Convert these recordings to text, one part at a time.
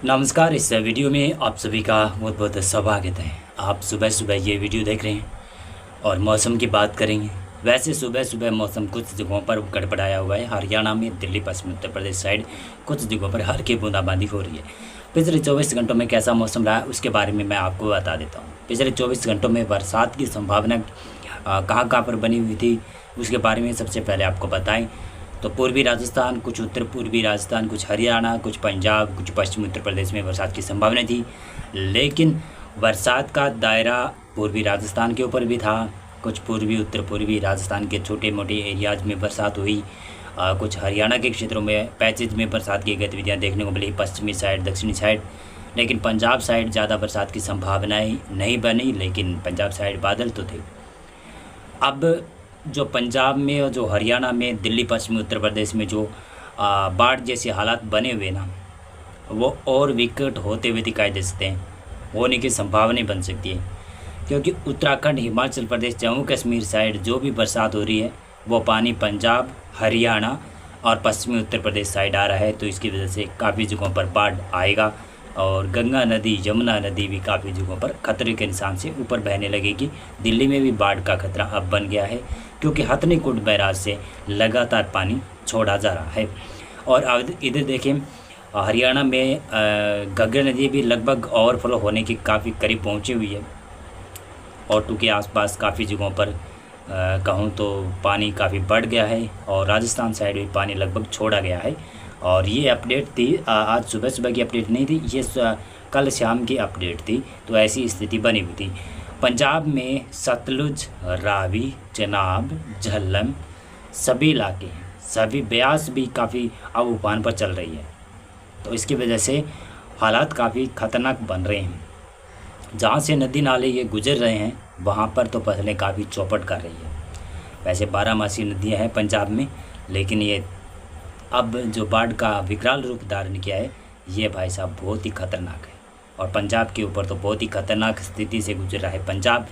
नमस्कार। इस वीडियो में आप सभी का बहुत बहुत स्वागत है। आप सुबह सुबह ये वीडियो देख रहे हैं और मौसम की बात करेंगे। वैसे सुबह सुबह मौसम कुछ जगहों पर गड़बड़ाया हुआ है। हरियाणा में, दिल्ली, पश्चिमी उत्तर प्रदेश साइड कुछ जगहों पर हल्की बूंदाबांदी हो रही है। पिछले 24 घंटों में कैसा मौसम रहा उसके बारे में मैं आपको बता देता हूँ। पिछले 24 घंटों में बरसात की संभावना कहाँ कहाँ पर बनी हुई थी उसके बारे में सबसे पहले आपको बताएं तो पूर्वी राजस्थान, कुछ उत्तर पूर्वी राजस्थान, कुछ हरियाणा, कुछ पंजाब, कुछ पश्चिमी उत्तर प्रदेश में बरसात की संभावना थी। लेकिन बरसात का दायरा पूर्वी राजस्थान के ऊपर भी था। कुछ पूर्वी उत्तर पूर्वी राजस्थान के छोटे मोटे एरियाज में बरसात हुई। कुछ हरियाणा के क्षेत्रों में पैचेज में बरसात की गतिविधियाँ देखने को मिली, पश्चिमी साइड, दक्षिणी साइड। लेकिन पंजाब साइड ज़्यादा बरसात की संभावनाएँ नहीं बनी, लेकिन पंजाब साइड बादल तो थे। अब जो पंजाब में और जो हरियाणा में, दिल्ली, पश्चिमी उत्तर प्रदेश में जो बाढ़ जैसे हालात बने हुए ना, वो और विकट होते हुए दिखाई दे सकते हैं, होने की संभावना बन सकती है। क्योंकि उत्तराखंड, हिमाचल प्रदेश, जम्मू कश्मीर साइड जो भी बरसात हो रही है वो पानी पंजाब, हरियाणा और पश्चिमी उत्तर प्रदेश साइड आ रहा है। तो इसकी वजह से काफ़ी जगहों पर बाढ़ आएगा और गंगा नदी, यमुना नदी भी काफ़ी जगहों पर खतरे के निशान से ऊपर बहने लगेगी। दिल्ली में भी बाढ़ का खतरा अब बन गया है क्योंकि हथनीकुंड बैराज से लगातार पानी छोड़ा जा रहा है। और अब इधर देखें, हरियाणा में घग्गर नदी भी लगभग ओवरफ्लो होने के काफ़ी करीब पहुंची हुई है। ऑटो के आसपास काफ़ी जगहों पर कहूँ तो पानी काफ़ी बढ़ गया है और राजस्थान साइड भी पानी लगभग छोड़ा गया है। और ये अपडेट थी, आज सुबह सुबह की अपडेट नहीं थी, ये कल शाम की अपडेट थी। तो ऐसी स्थिति बनी हुई थी। पंजाब में सतलुज, रावी, चनाब, झेलम सभी इलाके हैं, सभी ब्यास भी काफ़ी अब उफान पर चल रही है। तो इसकी वजह से हालात काफ़ी ख़तरनाक बन रहे हैं। जहाँ से नदी नाले ये गुजर रहे हैं वहाँ पर तो फसलें काफ़ी चौपट कर रही है। वैसे 12 नदियाँ हैं पंजाब में, लेकिन ये अब जो बाढ़ का विकराल रूप धारण किया है ये भाई साहब बहुत ही ख़तरनाक है। और पंजाब के ऊपर तो बहुत ही ख़तरनाक स्थिति से गुजर रहा है पंजाब,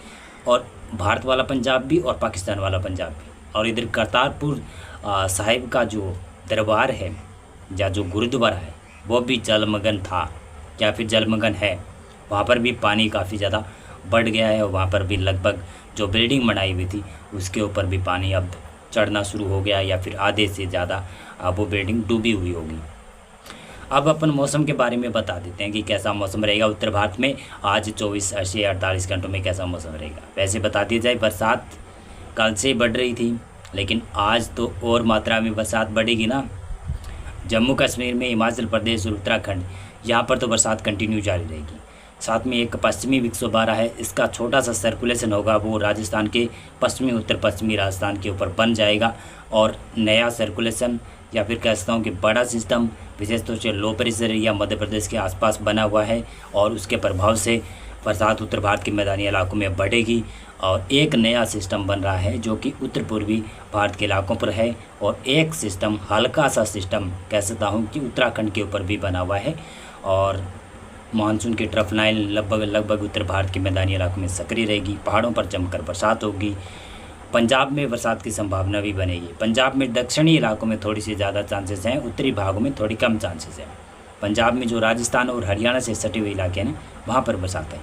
और भारत वाला पंजाब भी और पाकिस्तान वाला पंजाब भी। और इधर करतारपुर साहिब का जो दरबार है या जो गुरुद्वारा है वो भी जलमग्न था या फिर जलमग्न है। वहाँ पर भी पानी काफ़ी ज़्यादा बढ़ गया है और वहाँ पर भी लगभग जो बिल्डिंग बनाई हुई थी उसके ऊपर भी पानी अब चढ़ना शुरू हो गया या फिर आधे से ज़्यादा वो बिल्डिंग डूबी हुई होगी। अब अपन मौसम के बारे में बता देते हैं कि कैसा मौसम रहेगा उत्तर भारत में आज 24 से 48 घंटों में कैसा मौसम रहेगा। वैसे बता दिया जाए, बरसात कल से बढ़ रही थी लेकिन आज तो और मात्रा में बरसात बढ़ेगी ना। जम्मू कश्मीर में, हिमाचल प्रदेश और उत्तराखंड यहाँ पर तो बरसात कंटिन्यू जारी रहेगी। साथ में एक पश्चिमी विक्षोभ आ रहा है, इसका छोटा सा सर्कुलेशन होगा, वो राजस्थान के पश्चिमी, उत्तर पश्चिमी राजस्थान के ऊपर बन जाएगा। और नया सर्कुलेशन या फिर कह सकता हूँ कि बड़ा सिस्टम विशेष तौर से low pressure area Madhya Pradesh के आसपास बना हुआ है और उसके प्रभाव से बरसात उत्तर भारत के मैदानी इलाकों में बढ़ेगी। और एक नया सिस्टम बन रहा है जो कि उत्तर पूर्वी भारत के इलाकों पर है, और एक सिस्टम, हल्का सा सिस्टम कह सकता हूँ कि उत्तराखंड के ऊपर भी बना हुआ है। और मानसून की ट्रफ लाइन लगभग उत्तर भारत के मैदानी इलाकों में सक्रिय रहेगी। पहाड़ों पर जमकर बरसात होगी। पंजाब में बरसात की संभावना भी बनेगी। पंजाब में दक्षिणी इलाकों में थोड़ी सी ज़्यादा चांसेस हैं, उत्तरी भागों में थोड़ी कम चांसेस हैं। पंजाब में जो राजस्थान और हरियाणा से सटे हुए इलाके हैं वहाँ पर बरसात है।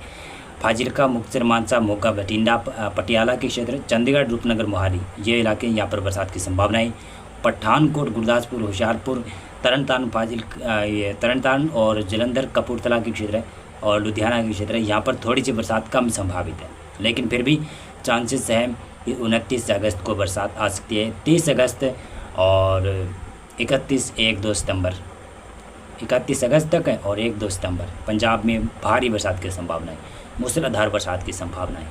फाजिल्का, मुक्तसर, मानसा, मोगा, बठिंडा, पटियाला के क्षेत्र, चंडीगढ़, रूपनगर, मोहाली, ये इलाके यहाँ पर बरसात की संभावना है। पठानकोट, गुरदासपुर, होशियारपुर, तरन तारण और जलंधर, कपूरथला के क्षेत्र है और लुधियाना के क्षेत्र है, यहाँ पर थोड़ी सी बरसात कम संभावित है। लेकिन फिर भी चांसेस हैं कि 29 अगस्त को बरसात आ सकती है। 30 अगस्त और 31-1-2 सितंबर, 31 अगस्त तक है और 1-2 सितंबर पंजाब में भारी बरसात की संभावना है, मूसलाधार बरसात की संभावना है,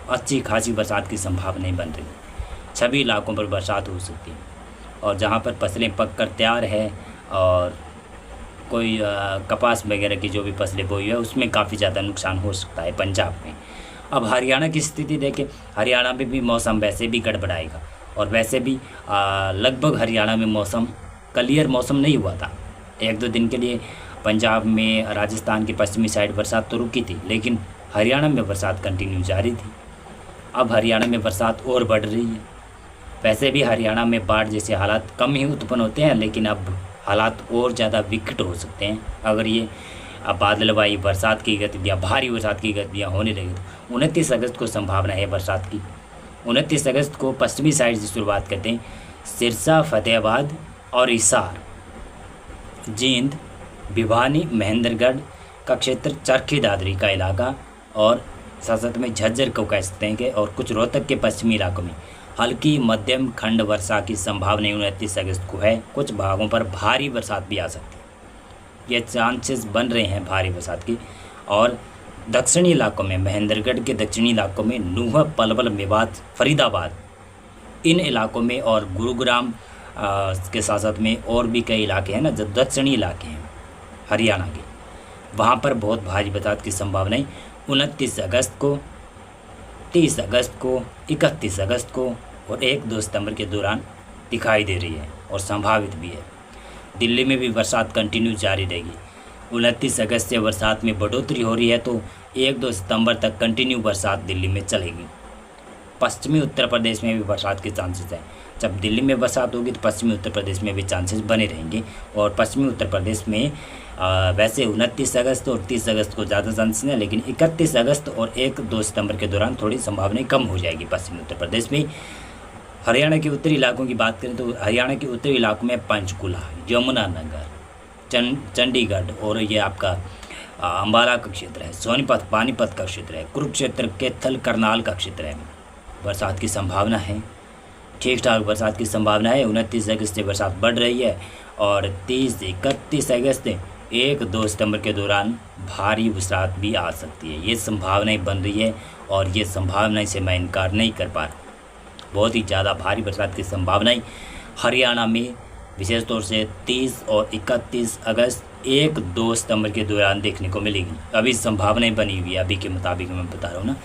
अच्छी खासी बरसात की संभावनाएं बन रही है। सभी इलाकों पर बरसात हो सकती है और जहाँ पर फसलें पक कर तैयार है और कोई कपास वगैरह की जो भी फसलें बोई है उसमें काफ़ी ज़्यादा नुकसान हो सकता है पंजाब में। अब हरियाणा की स्थिति देखें, हरियाणा में भी मौसम वैसे भी गड़बड़ाएगा और वैसे भी लगभग हरियाणा में मौसम क्लियर मौसम नहीं हुआ था। 1-2 दिन के लिए पंजाब में, राजस्थान की पश्चिमी साइड बरसात तो रुकी थी, लेकिन हरियाणा में बरसात कंटिन्यू जारी थी। अब हरियाणा में बरसात और बढ़ रही है। वैसे भी हरियाणा में बाढ़ जैसे हालात कम ही उत्पन्न होते हैं, लेकिन अब हालात और ज़्यादा विकट हो सकते हैं अगर ये अब बादलवाई बरसात की गतिविधियाँ, भारी बरसात की गतिविधियाँ होने लगी। 29 अगस्त को संभावना है बरसात की। 29 अगस्त को पश्चिमी साइड से शुरुआत करते हैं। सिरसा, फतेहाबाद और हिसार, जींद, भिवानी, महेंद्रगढ़ का क्षेत्र, चरखी दादरी का इलाका और साथ में झज्जर को कह सकते हैं कि, और कुछ रोहतक के पश्चिमी इलाकों में हल्की मध्यम खंड वर्षा की संभावना 29 अगस्त को है। कुछ भागों पर भारी बरसात भी आ सकती है, ये चांसेस बन रहे हैं भारी बरसात की। और दक्षिणी इलाकों में, महेंद्रगढ़ के दक्षिणी इलाकों में नुह, पलवल, मेवात, फरीदाबाद, इन इलाकों में और गुरुग्राम के साथ साथ में और भी कई इलाके हैं ना जो दक्षिणी इलाके हैं हरियाणा के, वहाँ पर बहुत भारी बरसात की संभावना है 29 अगस्त को, 30 अगस्त को, 31 अगस्त को और 1-2 सितंबर के दौरान दिखाई दे रही है और संभावित भी है। दिल्ली में भी बरसात कंटिन्यू जारी रहेगी। 29 अगस्त से बरसात में बढ़ोतरी हो रही है तो 1-2 सितंबर तक कंटिन्यू बरसात दिल्ली में चलेगी। पश्चिमी उत्तर प्रदेश में भी बरसात के चांसेस हैं। जब दिल्ली में बरसात होगी तो पश्चिमी उत्तर प्रदेश में भी चांसेस बने रहेंगे। और पश्चिमी उत्तर प्रदेश में वैसे 29 अगस्त और 30 अगस्त को ज़्यादा चांसेस हैं, लेकिन 31 अगस्त और 1-2 सितंबर के दौरान थोड़ी संभावनाएं कम हो जाएगी पश्चिमी उत्तर प्रदेश में। हरियाणा के उत्तरी इलाकों की बात करें तो हरियाणा के उत्तरी इलाकों में पंचकुला, यमुनानगर, चंडीगढ़ और ये आपका अम्बाला का क्षेत्र है, सोनीपत, पानीपत का क्षेत्र है, कुरुक्षेत्र, कैथल, करनाल का क्षेत्र है, बरसात की संभावना है। ठीक ठाक बरसात की संभावना है। 29 अगस्त से बरसात बढ़ रही है और 30-31 अगस्त 1-2 सितंबर के दौरान भारी बरसात भी आ सकती है। ये संभावनाएं बन रही है और ये संभावनाएं से मैं इनकार नहीं कर पा रहा। बहुत ही ज़्यादा भारी बरसात की संभावनाएं हरियाणा में विशेष तौर से 30 और 31 अगस्त 1-2 सितंबर के दौरान देखने को मिलेगी। अभी संभावनाएं बनी हुई है, अभी के मुताबिक मैं बता रहा हूँ ना।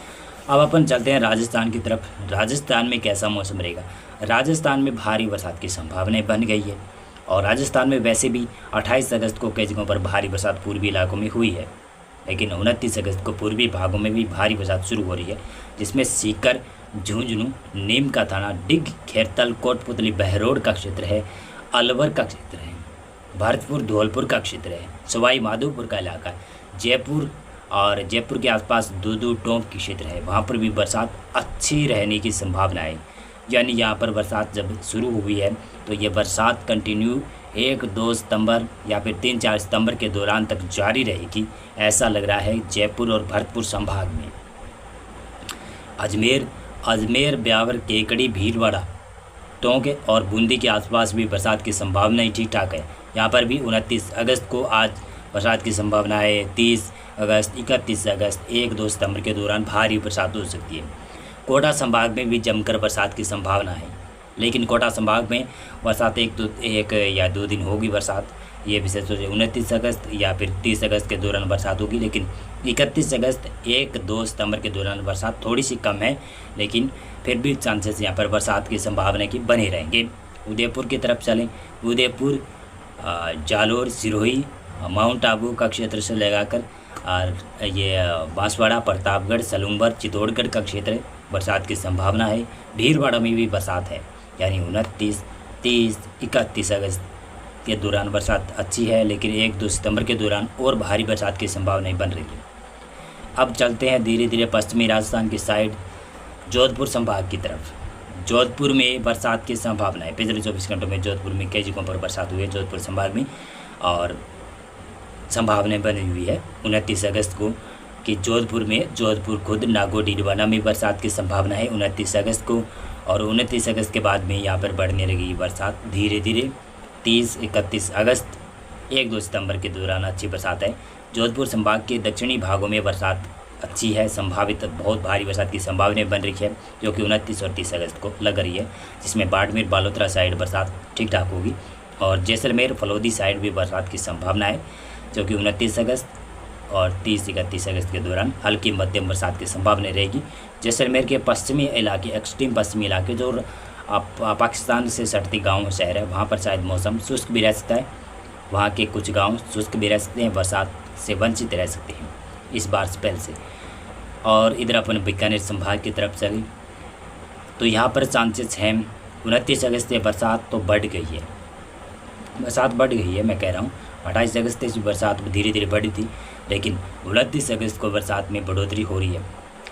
अब अपन चलते हैं राजस्थान की तरफ। राजस्थान में कैसा मौसम रहेगा? राजस्थान में भारी बरसात की संभावनाएं बन गई है और राजस्थान में वैसे भी 28 अगस्त को कई जगहों पर भारी बरसात पूर्वी इलाकों में हुई है, लेकिन 29 अगस्त को पूर्वी भागों में भी भारी बरसात शुरू हो रही है, जिसमें सीकर, झुंझुनू, नीम का थाना, डिग, खेरतल, कोटपुतली, बहरोड का क्षेत्र है, अलवर का क्षेत्र है, भरतपुर, धौलपुर का क्षेत्र है, सवाई माधोपुर का इलाका है, जयपुर और जयपुर के आसपास दूदू, टोंक की क्षेत्र है, वहाँ पर भी बरसात अच्छी रहने की संभावना है। यानी यहाँ पर बरसात जब शुरू हुई है तो ये बरसात कंटिन्यू 1-2 सितंबर या फिर 3-4 सितंबर के दौरान तक जारी रहेगी, ऐसा लग रहा है जयपुर और भरतपुर संभाग में। अजमेर, ब्यावर, केकड़ी, भीलवाड़ा, टोंक और बूंदी के आसपास भी बरसात की संभावनाएं ठीक ठाक है। यहाँ पर भी 29 अगस्त को आज बरसात की संभावना है। 30 अगस्त, 31 अगस्त, 1-2 सितंबर के दौरान भारी बरसात हो सकती है। कोटा संभाग में भी जमकर बरसात की संभावना है, लेकिन कोटा संभाग में बरसात 1 या 2 दिन होगी बरसात। ये विशेष तौर से 29 अगस्त या फिर 30 अगस्त के दौरान बरसात होगी, लेकिन 31 अगस्त 1-2 सितंबर के दौरान बरसात थोड़ी सी कम है, लेकिन फिर भी चांसेस यहाँ पर बरसात की संभावना की बने रहेंगे। उदयपुर की तरफ चलें। उदयपुर, जालोर, सिरोही, माउंट आबू का क्षेत्र से लगाकर और ये बांसवाड़ा, प्रतापगढ़, सलूंबर, चित्तौड़गढ़ का क्षेत्र बरसात की संभावना है। भीलवाड़ा में भी बरसात है, यानी 29, 30, 31 अगस्त के दौरान बरसात अच्छी है, लेकिन 1-2 सितंबर के दौरान और भारी बरसात की संभावनाएं बन रही है। अब चलते हैं धीरे धीरे पश्चिमी राजस्थान की साइड, जोधपुर संभाग की तरफ। जोधपुर में बरसात की संभावना है। पिछले 24 घंटों में जोधपुर में कई जगहों पर बरसात हुई है जोधपुर संभाग में, और संभावनाएं बनी हुई है 29 अगस्त को कि जोधपुर में, जोधपुर खुद, नागौर, डीडवाना में बरसात की संभावना है 29 अगस्त को। और 29 अगस्त के बाद में यहाँ पर बढ़ने लगी बरसात धीरे धीरे। 30-31 अगस्त, 1-2 सितंबर के दौरान अच्छी बरसात है। जोधपुर संभाग के दक्षिणी भागों में बरसात अच्छी है, संभावित बहुत भारी बरसात की संभावनाएं बन रही है, जो कि 29 और 30 अगस्त को लग रही है, जिसमें बाड़मेर, बालोतरा साइड बरसात ठीक ठाक होगी और जैसलमेर, फलौदी साइड भी बरसात की संभावना है, जो कि 29 अगस्त और 30-31 अगस्त के दौरान हल्की मध्यम बरसात की संभावना रहेगी। जैसलमेर के पश्चिमी इलाके, एक्सट्रीम पश्चिमी इलाके जो पाकिस्तान से सटती गाँव शहर है, वहाँ पर शायद मौसम शुष्क भी रह सकता है। वहाँ के कुछ गांव शुष्क भी रह सकते हैं, बरसात से वंचित रह सकते हैं इस बार स्पेल से। और इधर अपन बीकानेर संभाग की तरफ चली तो यहाँ पर चांसेस हैं 29 अगस्त से बरसात तो बढ़ गई है, बरसात बढ़ गई है मैं कह रहा हूँ। 28 अगस्त से बरसात धीरे धीरे बढ़ी थी, लेकिन 29 अगस्त को बरसात में बढ़ोतरी हो रही है।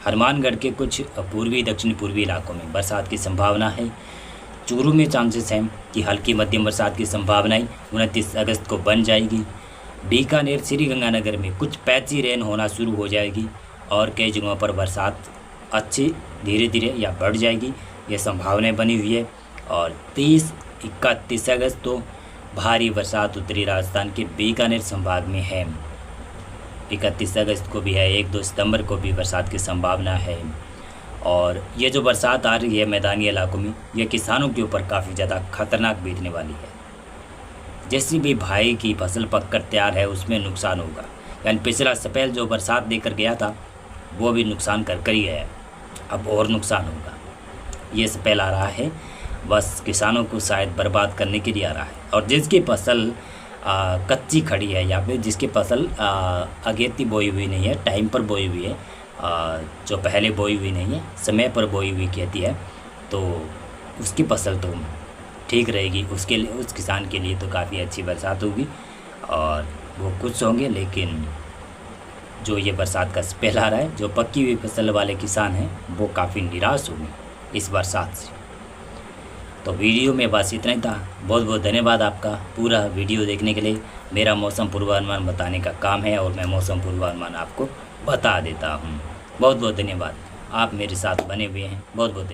हनुमानगढ़ के कुछ पूर्वी दक्षिण पूर्वी इलाकों में बरसात की संभावना है। चूरू में चांसेस हैं कि हल्की मध्यम बरसात की संभावनाएं 29 अगस्त को बन जाएगी। बीकानेर श्रीगंगानगर में कुछ पैची रेन होना शुरू हो जाएगी और कई जगहों पर बरसात अच्छी धीरे धीरे या बढ़ जाएगी, ये संभावनाएं बनी हुई है। और 30-31 अगस्त तो भारी बरसात उत्तरी राजस्थान के बीकानेर संभाग में है। 31 अगस्त को भी है, 1-2 सितंबर को भी बरसात की संभावना है। और ये जो बरसात आ रही है मैदानी इलाकों में, ये किसानों के ऊपर काफ़ी ज़्यादा खतरनाक बीतने वाली है। जैसी भी भाई की फसल पककर तैयार है उसमें नुकसान होगा, यानी पिछला स्पेल जो बरसात देकर गया था वो भी नुकसान कर ही गया है, अब और नुकसान होगा। ये स्पेल आ रहा है बस किसानों को शायद बर्बाद करने के लिए आ रहा है। और जिसकी फसल कच्ची खड़ी है या फिर जिसकी फसल अगेती बोई हुई नहीं है, टाइम पर बोई हुई है, जो पहले बोई हुई नहीं है, समय पर बोई हुई कहती है, तो उसकी फसल तो ठीक रहेगी। उसके लिए, उस किसान के लिए तो काफ़ी अच्छी बरसात होगी और वो खुश होंगे। लेकिन जो ये बरसात का स्पेल आ रहा है, जो पक्की हुई फसल वाले किसान हैं वो काफ़ी निराश होंगे इस बरसात से। तो वीडियो में बस इतना ही था। बहुत बहुत धन्यवाद आपका पूरा वीडियो देखने के लिए। मेरा मौसम पूर्वानुमान बताने का काम है और मैं मौसम पूर्वानुमान आपको बता देता हूँ। बहुत बहुत धन्यवाद, आप मेरे साथ बने हुए हैं। बहुत बहुत धन्यवाद।